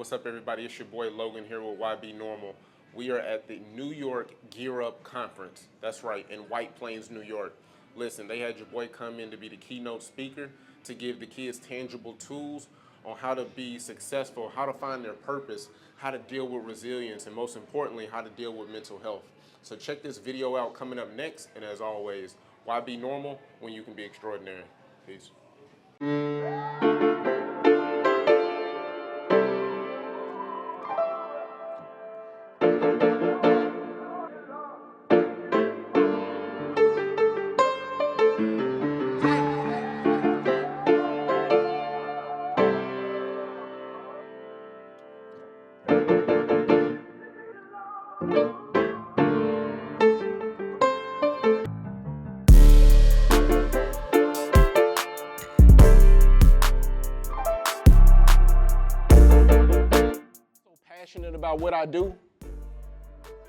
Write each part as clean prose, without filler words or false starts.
what's up, everybody? It's your boy Logan here with Y.B.Normal. We are at the New York Gear Up Conference. That's right, in White Plains, New York. Listen, they had your boy come in to be the keynote speaker to give the kids tangible tools on how to be successful, how to find their purpose, how to deal with resilience, and most importantly, how to deal with mental health. So check this video out coming up next, and as always, Y.B.Normal, when you can be extraordinary. Peace. Passionate about what I do.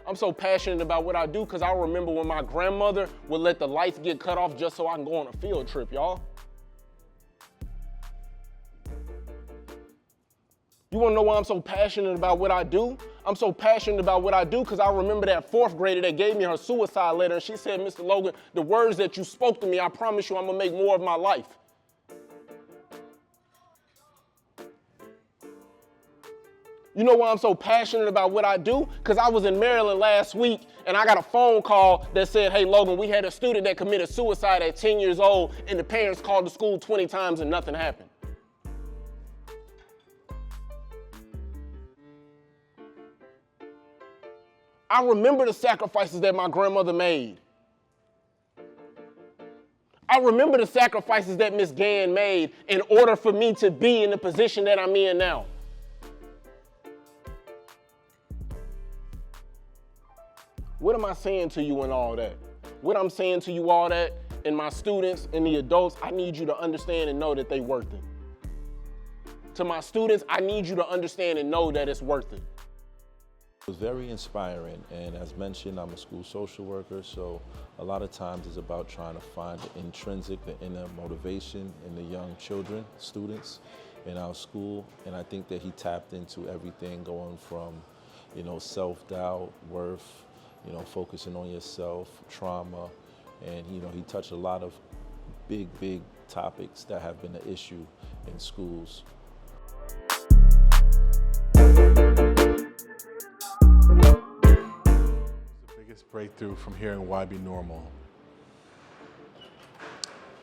I'm so passionate about what I do because I remember when my grandmother would let the lights get cut off just so I can go on a field trip, y'all. You wanna know why I'm so passionate about what I do? I'm so passionate about what I do because I remember that fourth grader that gave me her suicide letter and she said, Mr. Logan, the words that you spoke to me, I promise you I'm gonna make more of my life. You know why I'm so passionate about what I do? Because I was in Maryland last week and I got a phone call that said, hey, Logan, we had a student that committed suicide at 10 years old and the parents called the school 20 times and nothing happened. I remember the sacrifices that my grandmother made. I remember the sacrifices that Miss Gann made in order for me to be in the position that I'm in now. What am I saying to you in all that? What I'm saying to you all that, and my students and the adults, I need you to understand and know that they worth it. To my students, I need you to understand and know that it's worth it. It was very inspiring, and as mentioned, I'm a school social worker, so a lot of times it's about trying to find the intrinsic, the inner motivation in the young children, students in our school, and I think that he tapped into everything going from, self-doubt, worth, focusing on yourself, trauma, and he touched a lot of big topics that have been an issue in schools. The biggest breakthrough from hearing Y.B.Normal,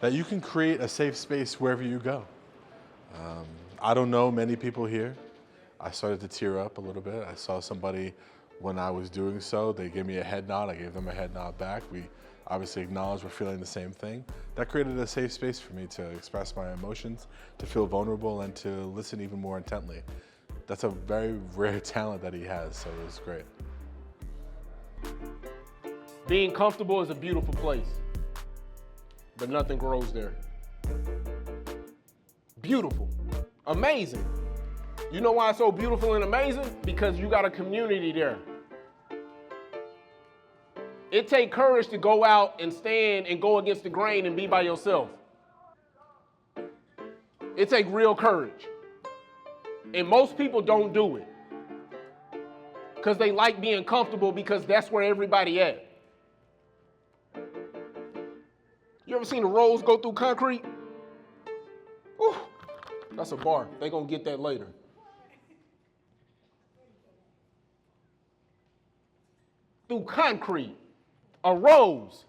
that you can create a safe space wherever you go. I don't know many people here. I started to tear up a little bit. I saw somebody when I was doing so, they gave me a head nod, I gave them a head nod back. We obviously acknowledged we're feeling the same thing. That created a safe space for me to express my emotions, to feel vulnerable, and to listen even more intently. That's a very rare talent that he has, so it was great. Being comfortable is a beautiful place, but nothing grows there. Beautiful, amazing. You know why it's so beautiful and amazing? Because you got a community there. It takes courage to go out and stand and go against the grain and be by yourself. It takes real courage. And most people don't do it because they like being comfortable because that's where everybody at. You ever seen the roads go through concrete? Whew, that's a bar. They gonna get that later. Through concrete, a rose.